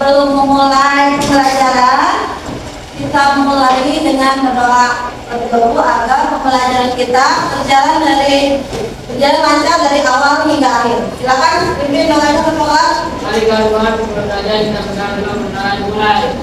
Sebelum memulai pembelajaran, kita mulai dengan berdoa dulu agar pembelajaran kita berjalan lancar dari awal hingga akhir. Silakan pimpin doanya berdoa. Mari Tuhan pembelajaran kita benar-benar mulai.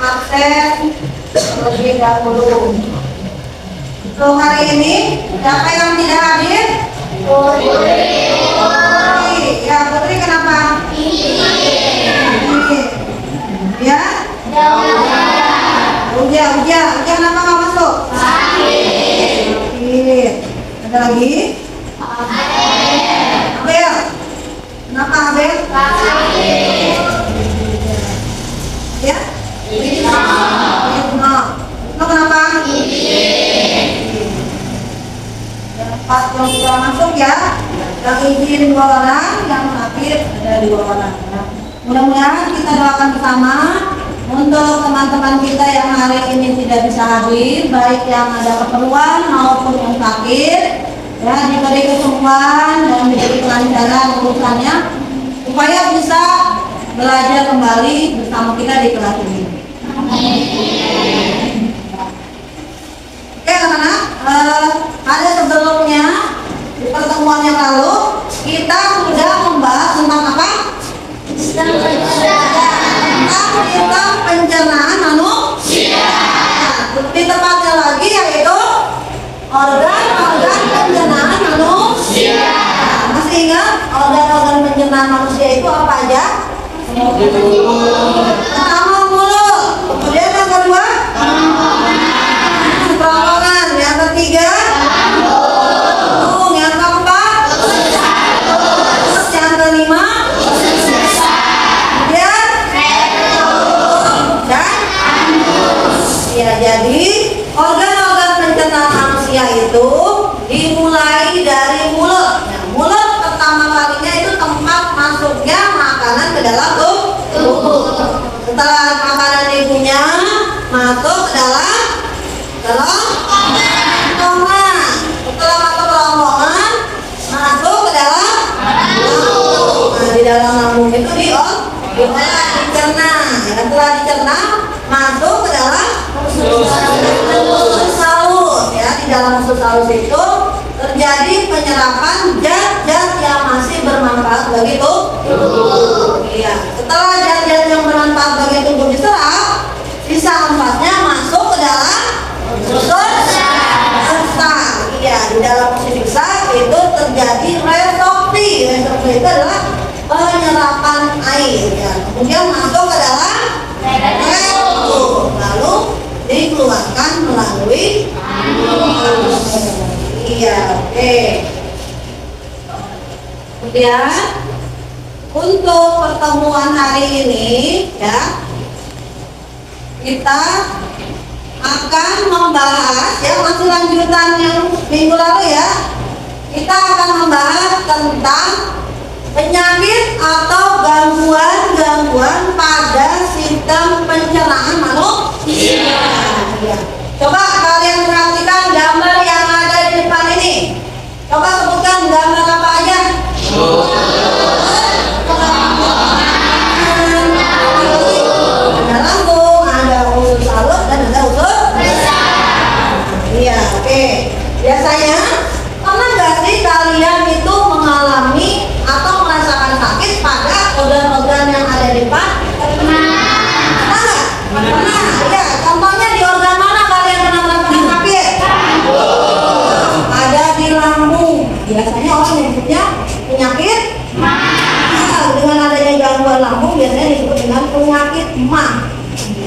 Absen terlebih dahulu. Untuk hari ini, siapa yang tidak hadir? Putri. Ya, Putri kenapa? Ya? Uja kenapa nggak masuk? Sakit. Ada lagi? Abel. Kenapa Abel? Sakit. Ya? Lo kenapa? Pas yang sudah masuk ya, yang izin 2 orang, yang sakit ada 2 orang. Mudah-mudahan kita doakan bersama untuk teman-teman kita yang hari ini tidak bisa hadir, baik yang ada keperluan maupun yang sakit, ya diberi kesembuhan dan diberi kelancaran urusannya, supaya bisa belajar kembali bersama kita di kelas ini. Oke anak-anak, ada sebelumnya di pertemuan yang lalu kita sudah membahas tentang apa? Tentang pencernaan manusia. Lebih tepatnya lagi yaitu organ-organ pencernaan manusia. Masih ingat organ-organ pencernaan manusia itu apa aja? Pertama mulut, kemudian yang kedua kerongkongan, yang ketiga lambung, yang keempat yang kelima kemudian dan ya, jadi organ-organ pencernaan manusia itu dimulai dari mulut. Nah, mulut pertama kalinya itu tempat masuknya makanan ke dalam tubuh. Setelah makanan ibunya masuk ke dalam kerongkongan. Setelah masuk kerongkongan, masuk ke dalam lambung. Nah, di dalam lambung itu dicerna. Setelah dicerna, masuk ke dalam usus halus. Ya, di dalam usus halus itu terjadi penyerapan zat-zat yang masih bermanfaat bagi tubuh. Iya. Setelah zat-zat yang bermanfaat bagi tubuh diserap, sisa empatnya masuk ke dalam usus besar. Iya, di dalam usus besar itu terjadi resorpsi. Resorpsi itu adalah penyerapan air. Ya. Kemudian masuk ke dalam rectum, lalu dikeluarkan melalui anus. Iya, oke. Kemudian untuk pertemuan hari ini ya, kita akan membahas ya, masih lanjutan yang minggu lalu ya. Kita akan membahas tentang penyakit atau gangguan-gangguan pada sistem pencernaan manusia. Ya. Coba kalian perhatikan gambar yang ada di depan ini. Coba sebutkan gambar apa aja. Ada lambung, ada usus halus dan ada usus besar. Iya, oke. Biasanya pernah nggak sih kalian itu mengalami atau merasakan sakit pada organ-organ yang ada di depan? Pernah? Pernah. Ya, contohnya di organ mana kalian pernah merasakan sakit? Ada di lambung. Biasanya orang menyebutnya penyakit dengan adanya gangguan lambung biasanya disebut dengan penyakit mah.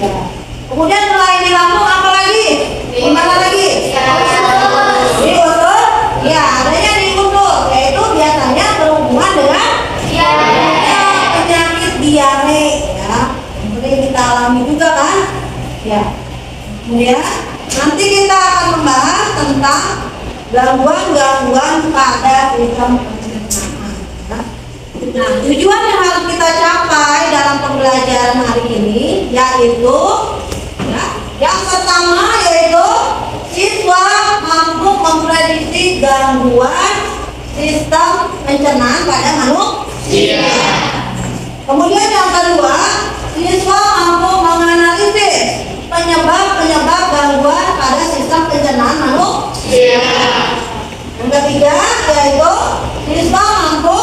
Ya. Kemudian selain di lambung apa lagi? Di mana lagi? Di usus. Ya, adanya di usus, yaitu biasanya berhubungan dengan penyakit diare. Ya, seperti kita alami juga kan? Ya. Kemudian nanti kita akan membahas tentang gangguan-gangguan pada sistem pencernaan. Ya. Nah, tujuan yang harus kita capai dalam pembelajaran hari ini yaitu ya, yang pertama yaitu siswa mampu memprediksi gangguan sistem pencernaan pada manusia. Kemudian yang kedua, siswa mampu menganalisis penyebab-penyebab gangguan pada sistem pencernaan manusia. Yang ketiga yaitu siswa mampu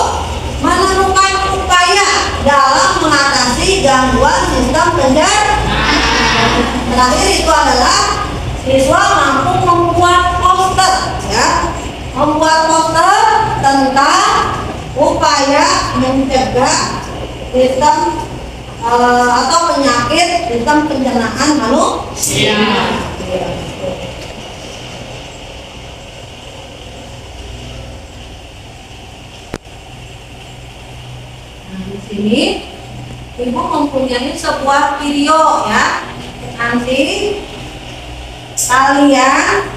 menemukan upaya dalam mengatasi gangguan sistem pencernaan. Terakhir itu adalah siswa mampu membuat poster, ya, membuat poster tentang upaya mencegah sistem atau penyakit sistem pencernaan manusia. Ini ibu mempunyai sebuah video ya. Nanti kalian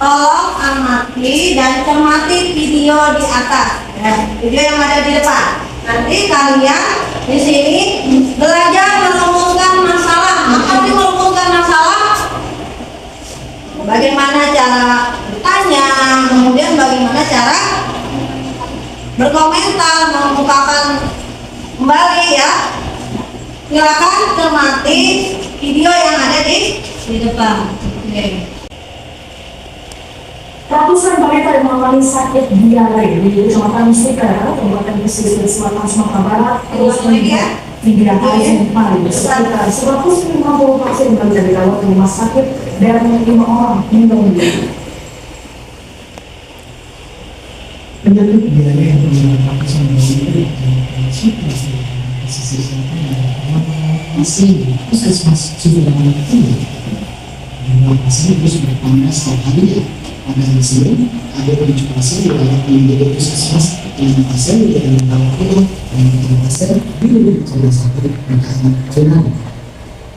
tolong amati dan cermati video di atas ya. Video yang ada di depan. Nanti kalian di sini belajar merumuskan masalah. Apa sih merumuskan masalah? Bagaimana cara bertanya, kemudian bagaimana cara berkomentar, mengungkapkan kembali ya. Silakan cermati video yang ada di depan. Oke. Ratusan balita yang mengalami sakit diare di Kecamatan Sikar, Kabupaten Pesisir Selatan Sumatera Barat terus meningkat hingga hari kemarin. Sekitar 150 pasien balita dirawat di rumah sakit dan 5 orang meninggal dunia. Penyakit diare yang menyebabkan kesembuhan situasi pesisir selatan masih puskesmas sudah tinggi. Jumlah pasien terus bertambah setiap harinya. Pada hari Senin, ada 7 pasien dirawat di puskesmas, 5 pasien di dalam rawat dan 3 pasien di rumah sakit Mekanik Jenari.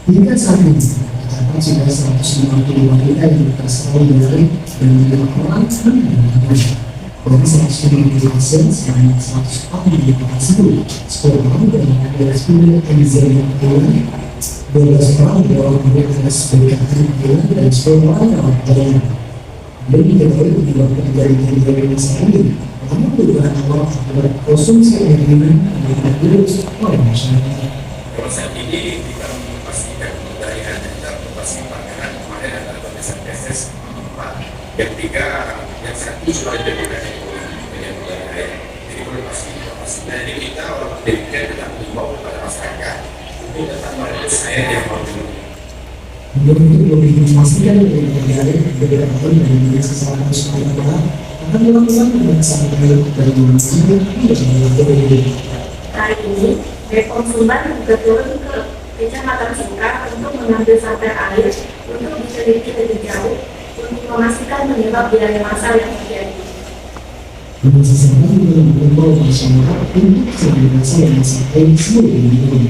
Hingga saat ini, terdapat sudah 152 balita yang terserah diare dan 5 orang meninggal dunia. Dari 150 pasien, sebanyak 140 pasien, 10 orang dari RSUD Elizabeth Pulang, 12 orang dirawat di RSBKH Pulang, dan 10 orang dirawat di Lebih dari menyebabkan dari masalah ini, karena perubahan awal akibat konsumsi air minum dan virus oleh masyarakat. Saat ini kita memastikan dari adanya operasi makanan kemarin adalah batasan PSS 4. Yang 3, yang 1 sudah diberikan dengan budaya. Jadi perlu pasti. Nah ini kita orang pendidikan tidak mengimbau kepada masyarakat untuk datang merebus air yang mau minum. Untuk lebih memastikan dari beberapa tahun dari Dinas Kesehatan Sumatera Barat akan melakukan pemeriksaan terhadap dari manusia hingga menjadi Hari ini, Konsumen juga turun ke Kecamatan Sikar untuk mengambil sampel air untuk diselidiki lebih jauh untuk memastikan penyebab diare massal yang terjadi. Dinas Kesehatan juga mengimbau masyarakat untuk senantiasa menyelesaikan seluruh minum.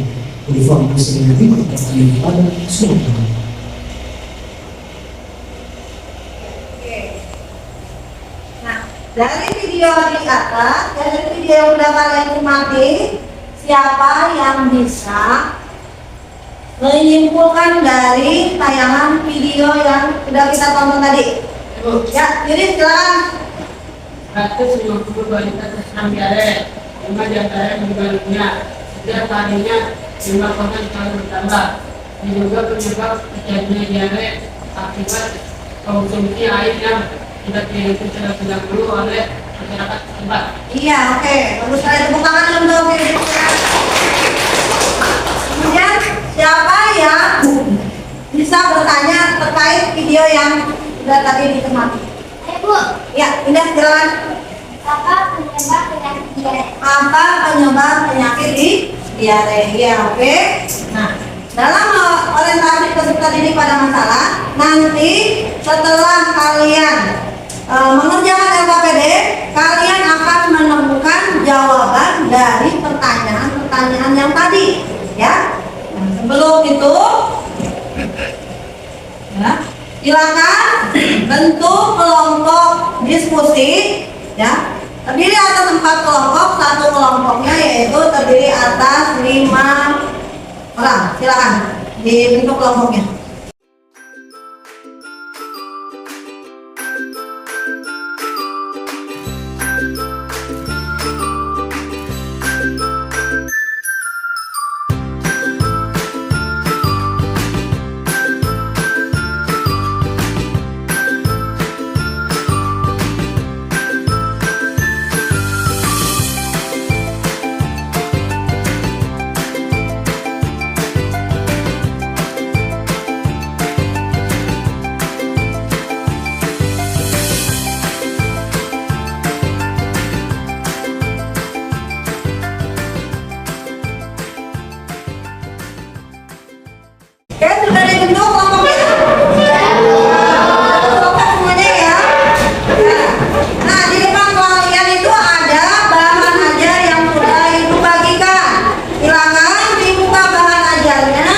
Informasi negatif terkait pada Sumatera Barat. Dari video di atas, dari video yang udah kalian nikmati, siapa yang bisa menyimpulkan dari tayangan video yang sudah kita tonton tadi? Ibu, Ya, jadi silakan. 150 balita terserang diare, 5 diantaranya meninggalnya. Setiap harinya 5 korban selalu bertambah. Diduga penyebab terjadinya diare akibat konsumsi air yang tidak dihitung terlebih dahulu oleh masyarakat setempat. Iya, oke. Bagus sekali, tepuk tangan untuk video. Kemudian siapa yang bisa bertanya terkait video yang sudah tadi ditemati? Ibu, Ya, Indah silakan. apa penyebab penyakit diare? Apa penyebab penyakit di diare? Ya, oke. Nah, dalam orientasi peserta didik pada masalah, nanti setelah kalian mengerjakan LKPD, kalian akan menemukan jawaban dari pertanyaan-pertanyaan yang tadi, ya. Nah, sebelum itu, ya, silakan bentuk kelompok diskusi, ya. Terdiri atas 4 kelompok, satu kelompoknya yaitu terdiri atas 5 orang. Silakan dibentuk kelompoknya. Oke, sudah dibentuk kelompoknya? Kelompok semuanya ya. Ya. Nah, di depan kalian itu ada bahan ajar yang sudah ibu bagikan. Silakan dibuka bahan ajarnya,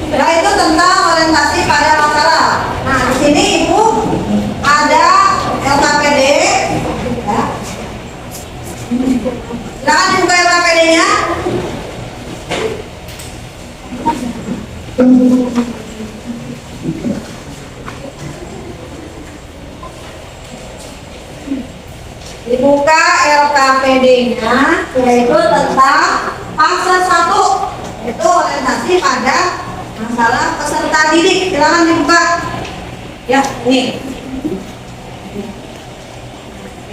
yaitu tentang orientasi pada masalah. Nah, di sini ibu ada LKPD. Ya. Silakan dibuka LKPD-nya. Dibuka LKPD-nya, yaitu tentang fase 1, yaitu orientasi pada masalah peserta didik. Silakan dibuka. Ya, ini.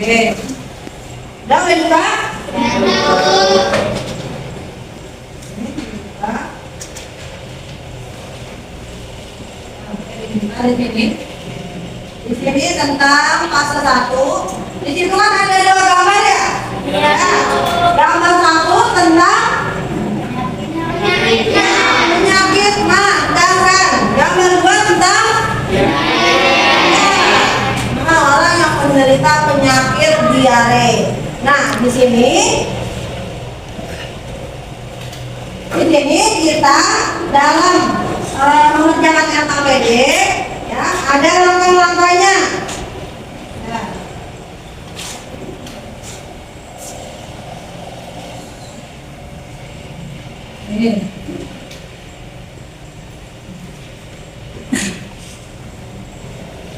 Oke. Udah boleh dibuka? Di sini tentang fase 1. Di situ kan ada 2 gambar ya? Ya. Gambar 1 tentang penyakit mah, kan? Gambar 2 tentang orang yang menderita penyakit diare. Nah, di sini kita dalam mengerjakan LKPD, ya, ada langkah-langkahnya. Ya. Ini.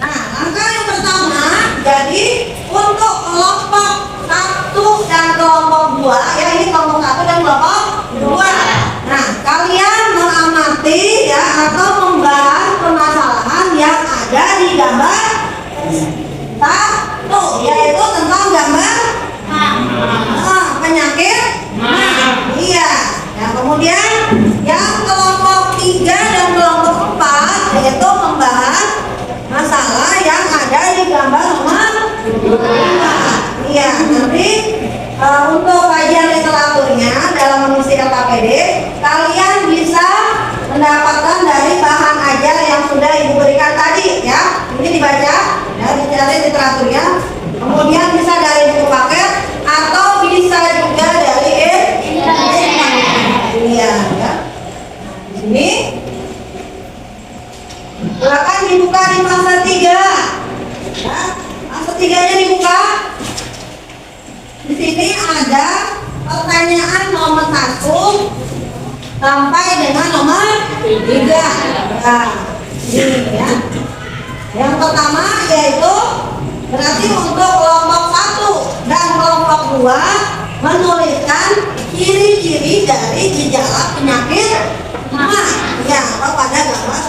Nah, langkah yang pertama, jadi untuk kelompok 1 dan kelompok 2, ya, ini kelompok 1 dan kelompok 2. Nah, kalian mengamati, ya, atau membahas permasalahan yang ada di gambar 1, yaitu tentang gambar penyakit. Iya. Nah, kemudian yang kelompok 3 dan kelompok 4 yaitu membahas masalah yang ada di gambar nomor 2. Iya, nanti untuk kajian literaturnya dalam mengisi LKPD, kalian bisa mendapatkan dari bahan ajar yang sudah ibu berikan tadi, ya. Ini dibaca, ya, dicari literaturnya. Kemudian bisa dari buku paket atau bisa juga dari iya, ya. Di sini silakan dibuka di fase 3. Ya. Fase ketiganya dibuka. Di sini ada pertanyaan nomor 1 sampai dengan nomor 3. Nah, ini ya. Yang pertama yaitu berarti untuk kelompok 1 dan kelompok 2 menuliskan ciri-ciri dari gejala penyakit mah ya pada gambar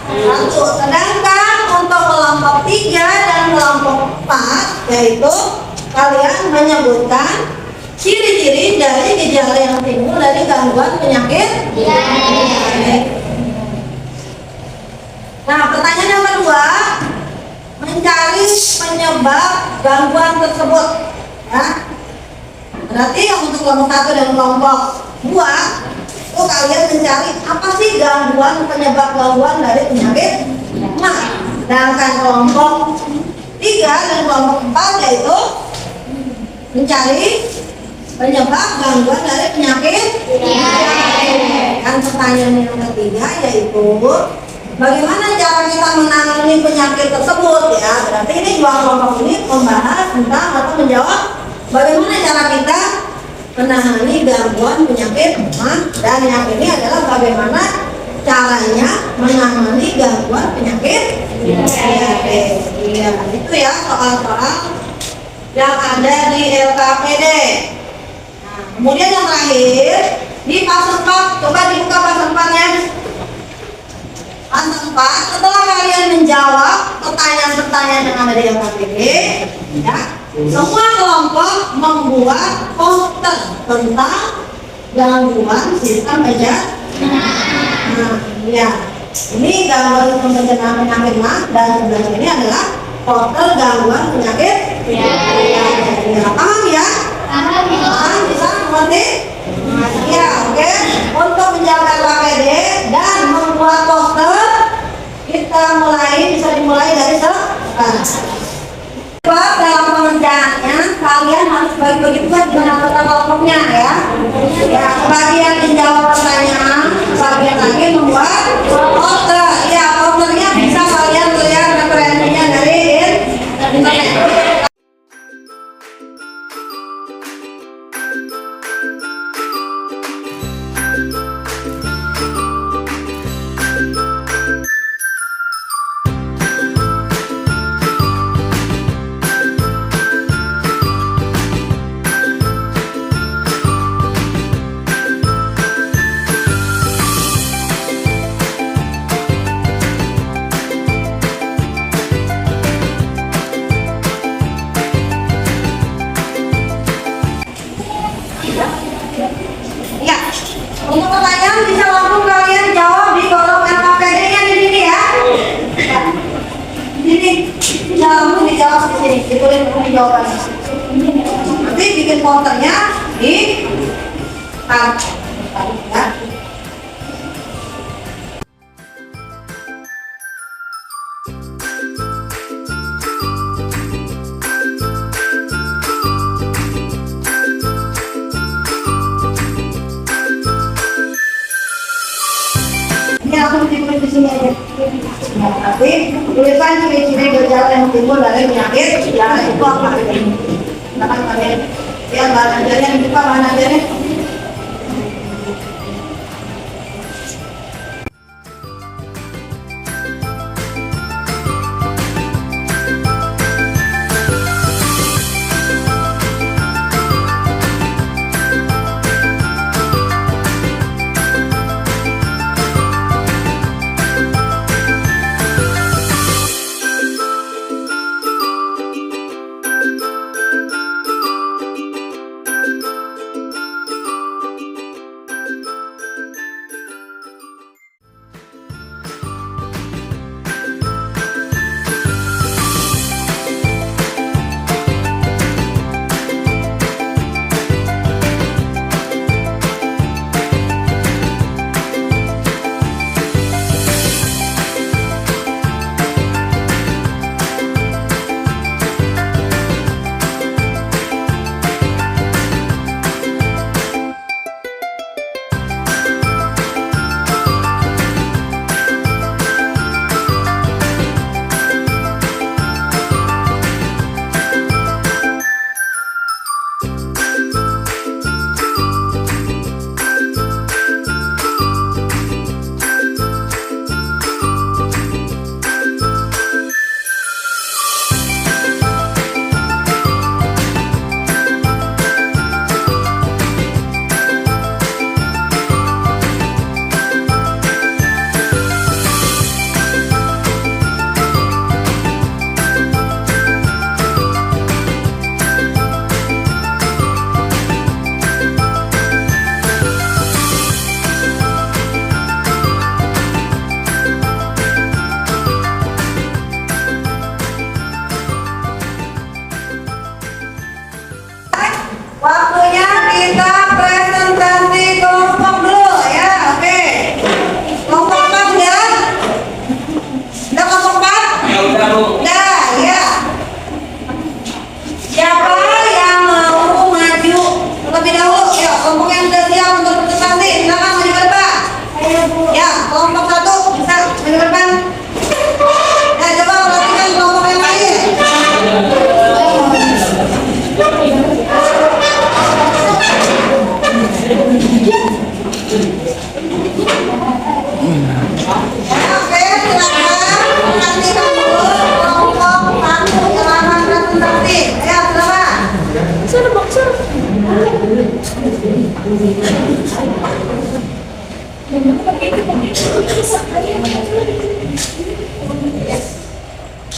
1. Sedangkan untuk kelompok 3 dan kelompok 4 yaitu kalian menyebutkan ciri-ciri dari gejala yang timbul dari gangguan penyakit. Nah, pertanyaan yang kedua, mencari penyebab gangguan tersebut. Ya. Berarti yang untuk kelompok 1 dan kelompok 2 itu kalian mencari apa sih penyebab gangguan dari penyakit mah. Sedangkan kelompok 3 dan kelompok 4 yaitu mencari penyebab gangguan dari penyakit. Dan pertanyaan yang ketiga yaitu bagaimana cara kita menangani penyakit tersebut ya. Berarti ini dua kelompok ini membahas tentang atau menjawab bagaimana cara kita menangani gangguan penyakit mah, dan yang ini adalah bagaimana caranya menangani gangguan penyakit. Iya, itu ya soal-soal yang ada di LKPD. Nah, kemudian yang terakhir di fase 4, coba dibuka fase 4-nya. Fase 4, setelah kalian menjawab pertanyaan-pertanyaan yang ada di LKPD, ya, semua kelompok membuat poster tentang gangguan sistem pencernaan. Nah, ya, ini gangguan sistem pencernaan penyakit mah, dan sebelah ini adalah poster gangguan penyakit. Paham ya? Paham, bisa mengerti? Ya, oke. Untuk menjaga KPD dan membuat poster, kita bisa dimulai dari sekarang. Dalam pengerjaannya, kalian harus bagi-bagi tugas dengan kelompoknya ya. Ya, sebagian menjawab pertanyaan, sebagian lagi membuat poster. Ya, posternya bisa kalian lihat referensinya dari internet. Ya, untuk pertanyaan bisa langsung kalian jawab di kolom LKPD-nya di sini ya. Di sini, bisa langsung dijawab di sini, ditulis jawabannya. Nanti bikin posternya di ya. Ini langsung ditulis di sini aja. Ya, tapi tulisan ciri-ciri gejala yang timbul dari penyakit ya itu apa aja. Silakan kalian. Ya, bahan ajarnya dibuka bahan ajarnya. Oke, silakan. Nantikan dulu kelompok satu halaman presentasi. Ayo, silakan.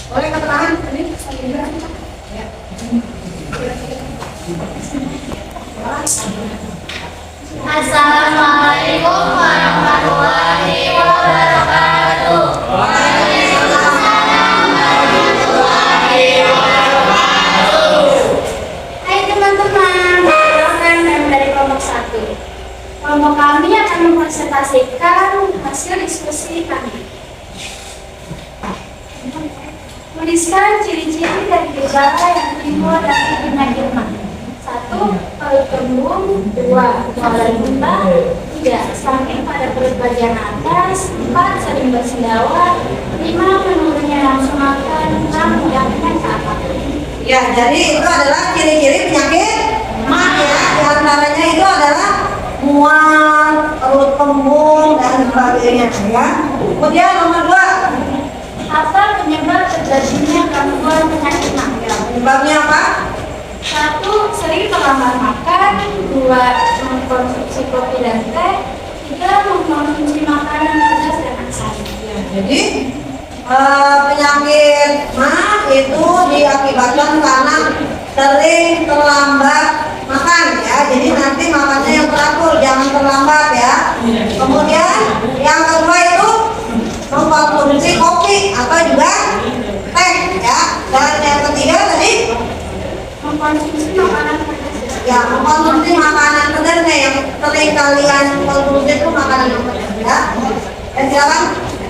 Boleh keterangan ini? Assalamualaikum warahmatullahi wabarakatuh. Hai teman-teman, perkenalkan kami dari kelompok 1. Kelompok kami akan mempresentasikan hasil diskusi kami. Tuliskan ciri-ciri dari gejala yang timbul dari penyakit mah. 1. Perut kembung. 2. Mualan muntah. 3. Sakit pada perut bagian atas. 4. Sering bersendawa. 5. Menurunnya langsung makan. 6. Mudahnya ke apa? Ya, jadi itu adalah ciri-ciri penyakit mah ya. Di antaranya itu adalah mual, perut kembung dan sebagainya ya. Kemudian nomor 2. Apa penyebab terjadinya gangguan penyakit mah? Ya, penyebabnya apa? 1. Sering terlambat makan. 2. Mengkonsumsi kopi dan teh. 3. Mengkonsumsi makanan pedas dan asam. Ya, jadi penyakit mah itu diakibatkan karena sering terlambat makan ya. Jadi nanti makannya yang teratur, jangan terlambat ya. Kemudian yang kedua itu mengkonsumsi kopi atau juga teh ya. Dan yang ketiga tadi Mengkonsumsi makanan pedas. ya mengkonsumsi makanan pedas nih, yang sering kalian konsumsi itu makanan yang pedas ya. Dan silakan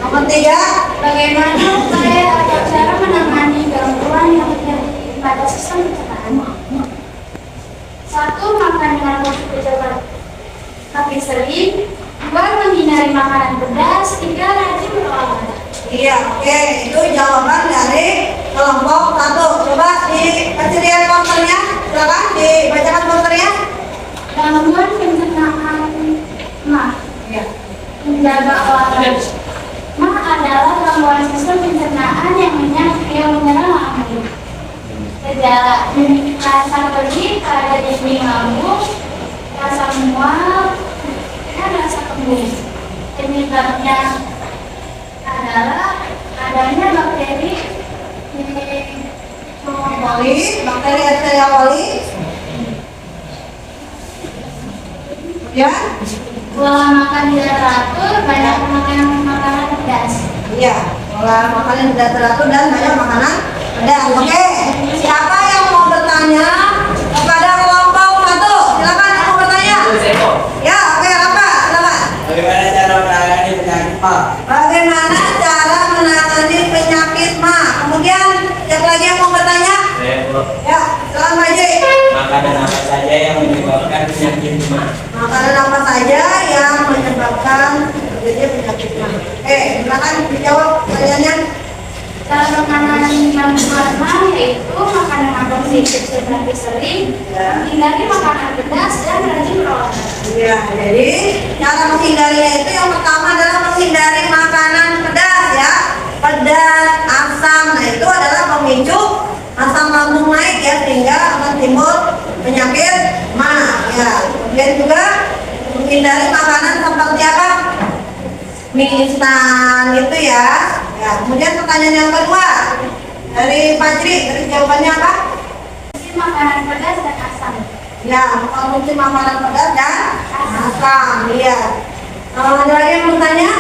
nomor 3. Bagaimana upaya atau cara menangani gangguan yang terjadi pada sistem pencernaan? 1. Makan dengan porsi pejabat tapi sering. 2. Menghindari makanan pedas. 3. Rajin berolahraga. Iya, oke, itu jawaban dari kelompok 1. Coba dikasih lihat posternya, silakan dibacakan posternya. Gangguan pencernaan mah. Iya. Menjaga olahraga. Mah adalah gangguan sistem pencernaan yang menyerang lambung. Gejala rasa perih pada dinding lambung, rasa mual, dan rasa kembung. Penyebabnya adalah adanya bakteri Coli, bakteri Escherichia coli. Kemudian, pola makan tidak teratur, banyak makan makanan pedas. iya, pola makanan tidak teratur dan banyak makanan pedas. Oke, siapa yang mau bertanya kepada kelompok 1? Silakan yang mau bertanya. Ya, oke, Rafa, silakan. Bagaimana cara menangani penyakit mah? Bagaimana cara menangani penyakit mah? Kemudian siapa lagi yang mau bertanya? Ya, silakan Pak Haji. Makanan apa saja yang menyebabkan penyakit mah? Makanan apa saja yang menyebabkan terjadinya penyakit mah? Silakan dijawab pertanyaannya. Cara makanan gangguan mah yaitu makan dengan porsi kecil tapi sering, menghindari makanan pedas dan rajin berolahraga. Ya, jadi cara menghindarinya itu yang pertama adalah menghindari makanan pedas ya. Pedas, asam, nah itu adalah pemicu asam lambung naik ya, sehingga akan timbul penyakit mah ya. Kemudian juga menghindari makanan seperti apa? Mie instan gitu ya. Ya, kemudian pertanyaan yang kedua dari Fajri, dari jawabannya apa? Makanan pedas dan asam. Ya, mengkonsumsi makanan pedas dan asam. Iya. Ada lagi yang bertanya?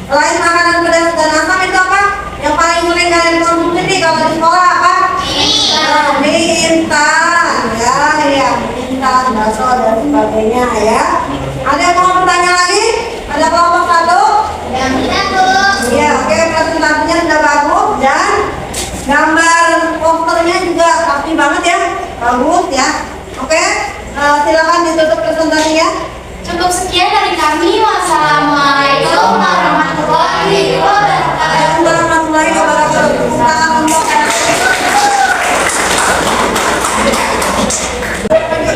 Selain makanan pedas dan asam itu apa? Yang paling sering kalian konsumsi nih kalau di sekolah apa? Mie instan. Ya, iya, mie instan, bakso dan sebagainya ya. Ada yang mau bertanya lagi? Ada kelompok 1? Iya, oke, presentasinya sudah bagus dan gambar posternya juga rapi banget ya, bagus ya. Oke, silakan ditutup presentasinya. Cukup sekian dari kami. Wassalamualaikum warahmatullahi wabarakatuh. Warahmatullahi wabarakatuh. Silakan untuk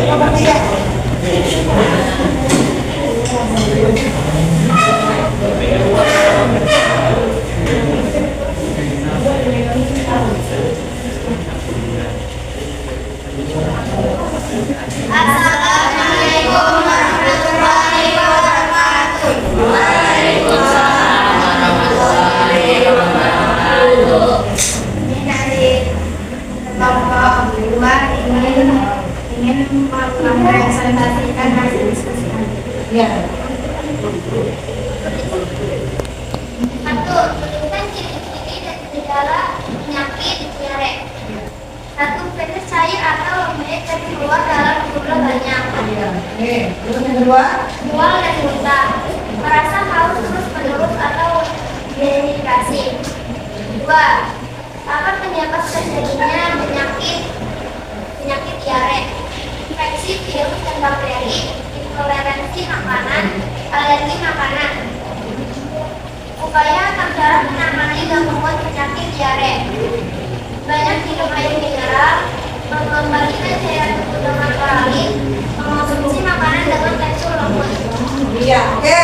nomor 3. Satu, tuliskan ciri-ciri dan gejala penyakit diare. Satu, fetus cair atau lembek dan keluar dalam jumlah banyak. Oke, terus yang kedua. Mual dan muntah, merasa haus terus-menerus atau dehidrasi. Dua, akan penyebab terjadinya penyakit diare, infeksi virus dan bakteri, intoleransi makanan, alergi makanan. Upaya akan cara menangani gangguan penyakit diare: banyak minum air mineral, mengembalikan cairan tubuh dengan oralin, mengonsumsi makanan dengan tekstur lembut. Iya, oke.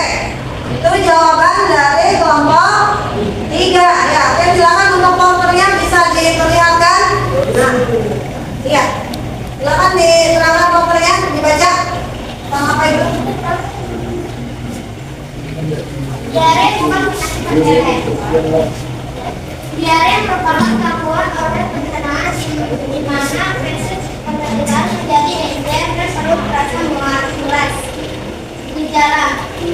Itu jawaban dari kelompok 3. Ya, oke, silakan untuk posternya bisa diperlihatkan. Nah, iya. Silakan diserahkan posternya, dibaca. Sama apa itu? Diare bukan penyakit berdarah. Diare merupakan gangguan organ pencernaan di mana proses pencernaan menjadi encer dan perut terasa mulas. Gejala: 1.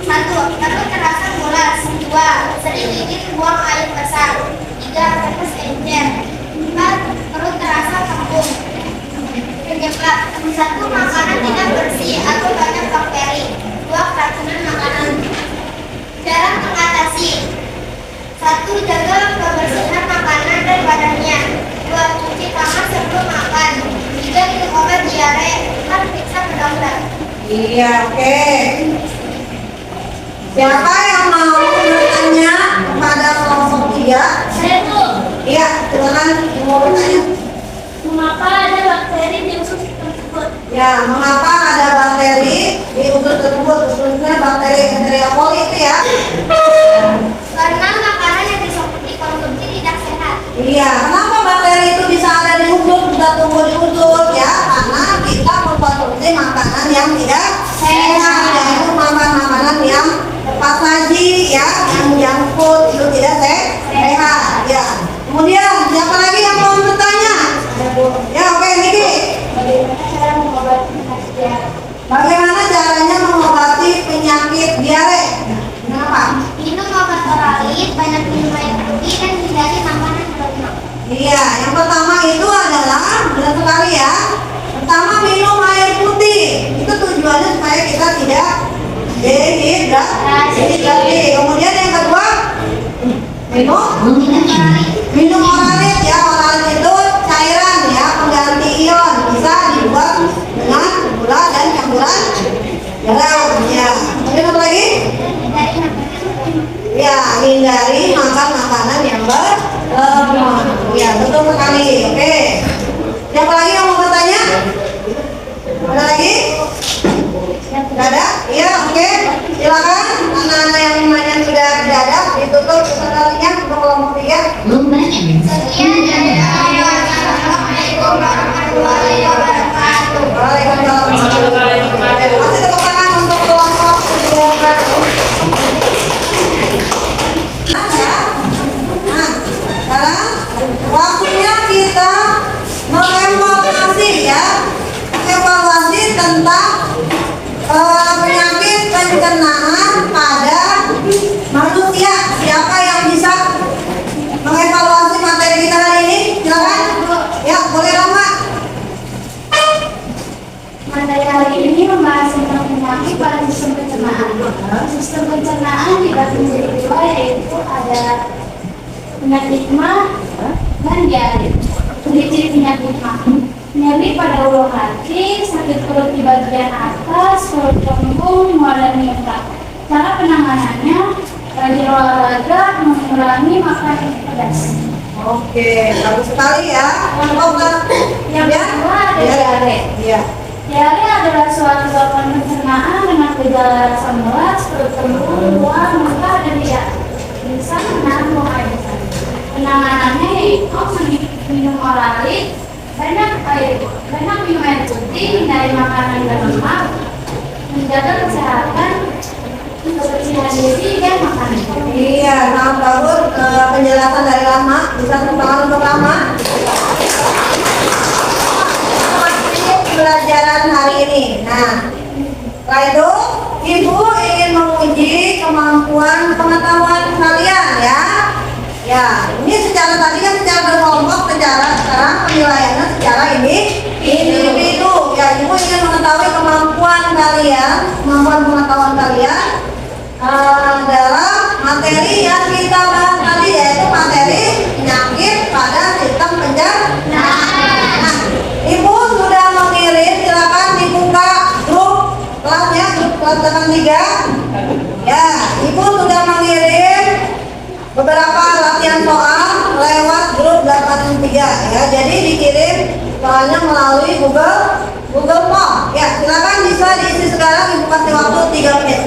Perut terasa mulas. 2. Sering ingin buang air besar. 3. Febus encer. 4. Perut terasa kembung. Penyebab: 1. Makanan tidak bersih atau banyak bakteri. 2. Keracunan makanan. Cara mengatasi: 1. Jaga kebersihan makanan dan badannya. 2. Cuci tangan sebelum makan. 3. Minum obat diare. 4. Periksa ke dokter. Iya, oke. Siapa yang mau bertanya kepada kelompok 3? Saya tuh, Iya, silakan yang mau bertanya. mengapa ada bakteri di usus tersebut? Ya, mengapa ada bakteri di usus tersebut, khususnya bakteri Escherichia coli itu ya? Karena makanan yang dikonsumsi tidak sehat. Iya, kenapa bakteri itu bisa ada di usus, bisa tumbuh di usus ya? Karena kita mengkonsumsi makanan yang tidak sehat, yaitu makan makanan yang cepat saji ya, yang junk food itu tidak sehat ya. Kemudian siapa lagi yang mau bertanya? Ya, oke, Niki. Bagaimana cara mengobati penyakit Bagaimana caranya mengobati penyakit diare? diare? Kenapa? Minum obat oralin, banyak minum air putih, dan hindari makanan berlemak. Iya, yang pertama itu adalah benar sekali ya. Pertama minum air putih. Itu tujuannya supaya kita tidak dehidrasi. Kemudian yang kedua minum oralin ya. Oralin itu cairan ya, pengganti ion, bisa dibuat dengan gula dan campuran garam ya. Kemudian apa lagi? Hindari makanan berlemak. Ya, hindari makan makanan yang berlemak. Ya, betul sekali. Oke. Siapa lagi yang mau bertanya? Ada lagi? Tidak ada? Iya, oke. Silakan anak-anak yang rumahnya sudah tidak ada, ditutup pesertanya untuk kelompok 3. Sekian dari saya. Assalamualaikum warahmatullahi wabarakatuh. Waalaikumsalam. Masih tepuk tangan untuk kelompok 3. Nah, sekarang waktunya kita mengevaluasi ya, evaluasi tentang penyakit pencernaan pada manusia. Siapa yang bisa mengevaluasi materi kita hari ini? Silakan. Ya, boleh Rama. Materi hari ini membahas tentang penyakit pada sistem pencernaan. Sistem pencernaan dibagi menjadi 2, yaitu ada penyakit mah dan diare. Ciri-ciri penyakit mah: nyeri pada ulu hati, sakit perut di bagian atas, perut kembung, mual dan muntah. Cara penanganannya: rajin olahraga, mengurangi makan yang pedas. Oke, bagus sekali ya. Yang kedua ada diare. Iya. Diare adalah suatu gangguan pencernaan dengan gejala rasa mulas, perut kembung, mual, muntah, dan tidak bisa menahan buang air besar. Penanganannya yaitu minum oralin, banyak minum air putih, hindari makanan berlemak, menjaga kesehatan, kebersihan diri, dan makanan. Iya, sangat bagus penjelasan dari Rama. Bisa tepuk tangan untuk Rama. Pelajaran hari ini. Nah, setelah itu Ibu ingin menguji kemampuan pengetahuan kalian ya. Ya, ini secara tadi kan secara berkelompok, sekarang penilaiannya secara individu. Ya, ibu ingin mengetahui kemampuan pengetahuan kalian dalam materi yang kita bahas tadi, yaitu materi penyakit pada sistem pencernaan. Nah, ibu sudah mengirim, silakan dibuka grup kelasnya, grup kelas 3. Ya, ibu sudah mengirim beberapa latihan soal lewat grup 83 ya. Jadi dikirim soalnya melalui Google Form. Ya, silakan bisa diisi sekarang, ibu kasih waktu 3 menit.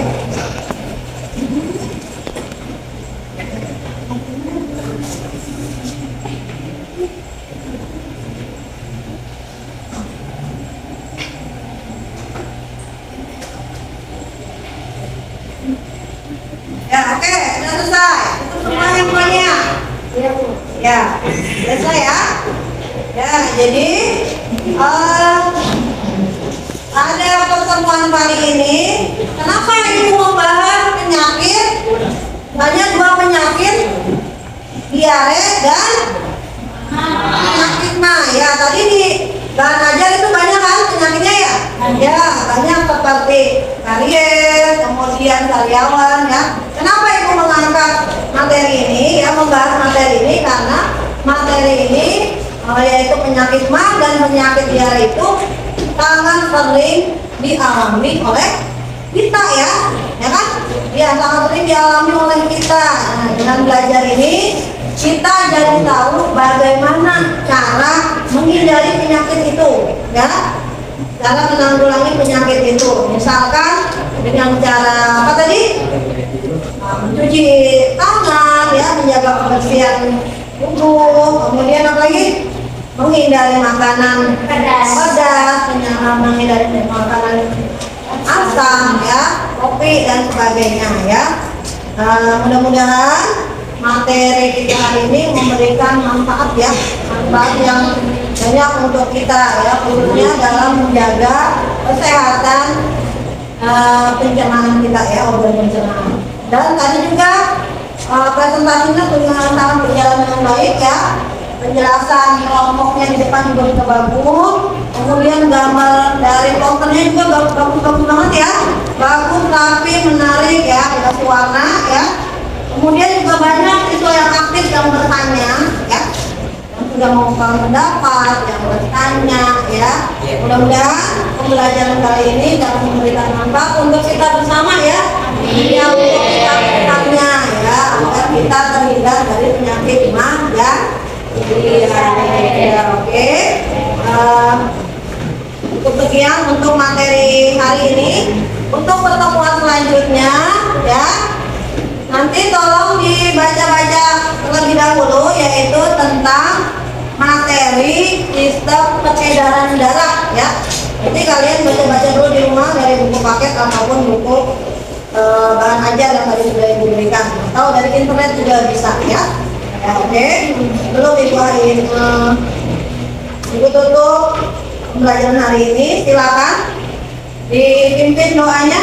Ya, oke, sudah selesai. Itu semua handphonenya. Ya, selesai ya. Ya, jadi ada pertemuan kali ini. Kenapa ibu membahas penyakit? Banyak 2 penyakit, diare dan penyakit mah. Ya, tadi di bahan ajar itu banyak kan penyakitnya ya? Ya, banyak seperti karies, kemudian sariawan ya. Kenapa ibu mengangkat materi ini? Ya, membahas materi ini karena materi ini yaitu penyakit mah dan penyakit diare itu sangat sering dialami oleh kita ya kan? Ya, sangat sering dialami oleh kita. Nah, dengan belajar ini kita jadi tahu bagaimana cara menghindari penyakit itu ya, cara menanggulangi penyakit itu. Misalkan dengan cara apa tadi? Mencuci tangan ya, menjaga kebersihan tubuh, kemudian apa lagi? Menghindari makanan pedas, menghindari makanan asam ya, kopi dan sebagainya ya. Mudah-mudahan materi kita hari ini memberikan manfaat ya, manfaat yang banyak untuk kita ya, khususnya dalam menjaga kesehatan pencernaan kita ya, organ pencernaan. Dan tadi juga presentasinya sudah sangat berjalan dengan baik ya. Penjelasan kelompoknya di depan juga sudah bagus. Kemudian gambar dari posternya juga bagus banget ya, bagus tapi menarik ya, dikasih warna ya. Kemudian juga banyak siswa yang aktif yang bertanya ya, yang sudah mengungkapkan pendapat, yang bertanya ya. Mudah-mudahan pembelajaran kali ini dapat memberikan manfaat untuk kita bersama ya. Yang untuk kita bertanya ya, agar kita terhindar dari penyakit mah ya. Ya, oke. Cukup sekian untuk materi hari ini. Untuk pertemuan selanjutnya ya, nanti tolong dibaca-baca terlebih dahulu, yaitu tentang materi sistem peredaran darah ya. Jadi kalian baca-baca dulu di rumah dari buku paket ataupun buku bahan ajar yang tadi sudah ibu berikan, atau dari internet juga bisa ya. Ya, oke. Belum ibu hari ibu tutup pembelajaran hari ini. Silakan dipimpin doanya.